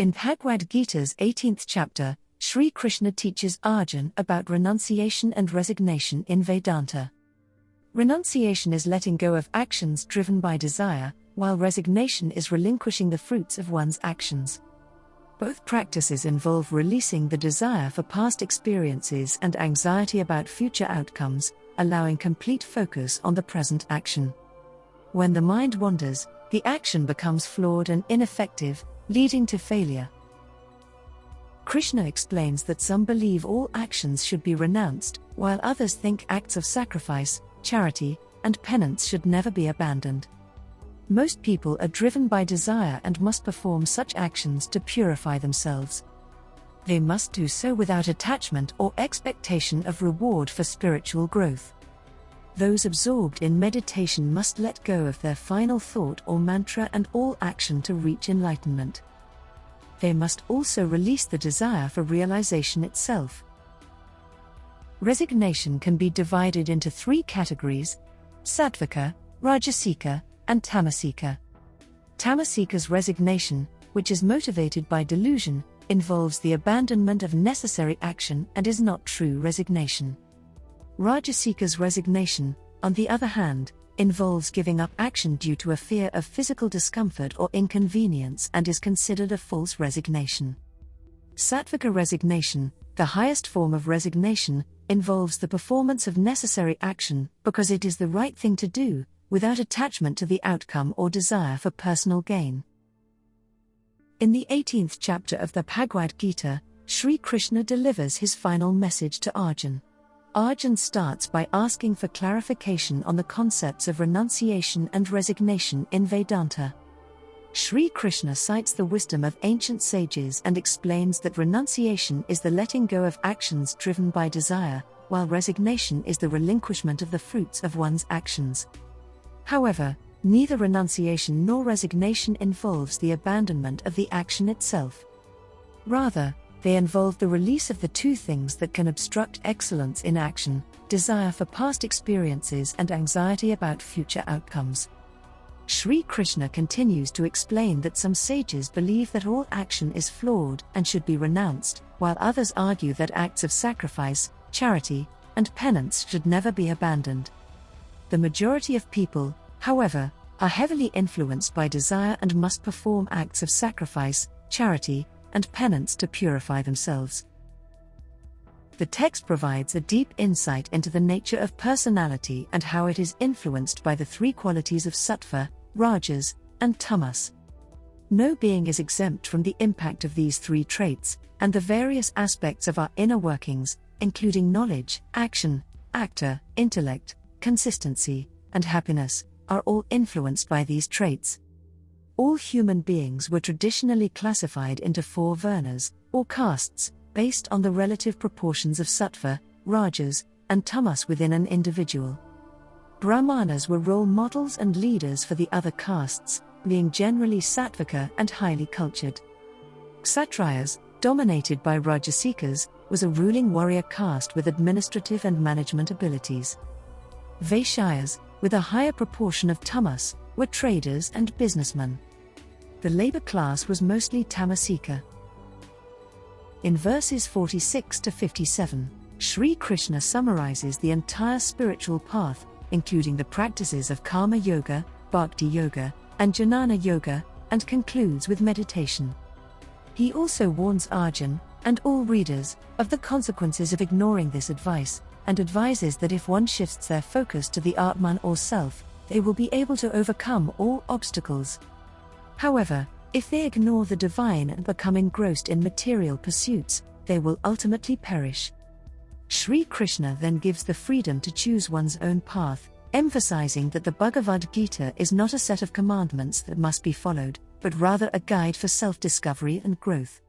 In Bhagwad Gita's 18th chapter, Sri Krishna teaches Arjuna about renunciation and resignation in Vedanta. Renunciation is letting go of actions driven by desire, while resignation is relinquishing the fruits of one's actions. Both practices involve releasing the desire for past experiences and anxiety about future outcomes, allowing complete focus on the present action. When the mind wanders, the action becomes flawed and ineffective, leading to failure. Krishna explains that some believe all actions should be renounced, while others think acts of sacrifice, charity, and penance should never be abandoned. Most people are driven by desire and must perform such actions to purify themselves. They must do so without attachment or expectation of reward for spiritual growth. Those absorbed in meditation must let go of their final thought or mantra and all action to reach enlightenment. They must also release the desire for realization itself. Resignation can be divided into three categories: sattvika, rajasika, and tamasika. Tamasika's resignation, which is motivated by delusion, involves the abandonment of necessary action and is not true resignation. Rajasika's resignation, on the other hand, involves giving up action due to a fear of physical discomfort or inconvenience and is considered a false resignation. Sattvika resignation, the highest form of resignation, involves the performance of necessary action because it is the right thing to do, without attachment to the outcome or desire for personal gain. In the 18th chapter of the Bhagwad Gita, Sri Krishna delivers his final message to Arjuna. Arjuna starts by asking for clarification on the concepts of renunciation and resignation in Vedanta. Sri Krishna cites the wisdom of ancient sages and explains that renunciation is the letting go of actions driven by desire, while resignation is the relinquishment of the fruits of one's actions. However, neither renunciation nor resignation involves the abandonment of the action itself. Rather, they involve the release of the two things that can obstruct excellence in action: desire for past experiences and anxiety about future outcomes. Sri Krishna continues to explain that some sages believe that all action is flawed and should be renounced, while others argue that acts of sacrifice, charity, and penance should never be abandoned. The majority of people, however, are heavily influenced by desire and must perform acts of sacrifice, charity, and penance to purify themselves. The text provides a deep insight into the nature of personality and how it is influenced by the three qualities of sattva, rajas, and tamas. No being is exempt from the impact of these three traits, and the various aspects of our inner workings, including knowledge, action, actor, intellect, consistency, and happiness, are all influenced by these traits. All human beings were traditionally classified into four varnas, or castes, based on the relative proportions of sattva, rajas, and tamas within an individual. Brahmanas were role models and leaders for the other castes, being generally sattvika and highly cultured. Kshatriyas, dominated by rajasikas, was a ruling warrior caste with administrative and management abilities. Vaishyas, with a higher proportion of tamas, were traders and businessmen. The labor class was mostly tamasika. In verses 46 to 57, Sri Krishna summarizes the entire spiritual path, including the practices of karma yoga, bhakti yoga, and jnana yoga, and concludes with meditation. He also warns Arjuna, and all readers, of the consequences of ignoring this advice, and advises that if one shifts their focus to the Atman or self, they will be able to overcome all obstacles. However, if they ignore the divine and become engrossed in material pursuits, they will ultimately perish. Sri Krishna then gives the freedom to choose one's own path, emphasizing that the Bhagavad Gita is not a set of commandments that must be followed, but rather a guide for self-discovery and growth.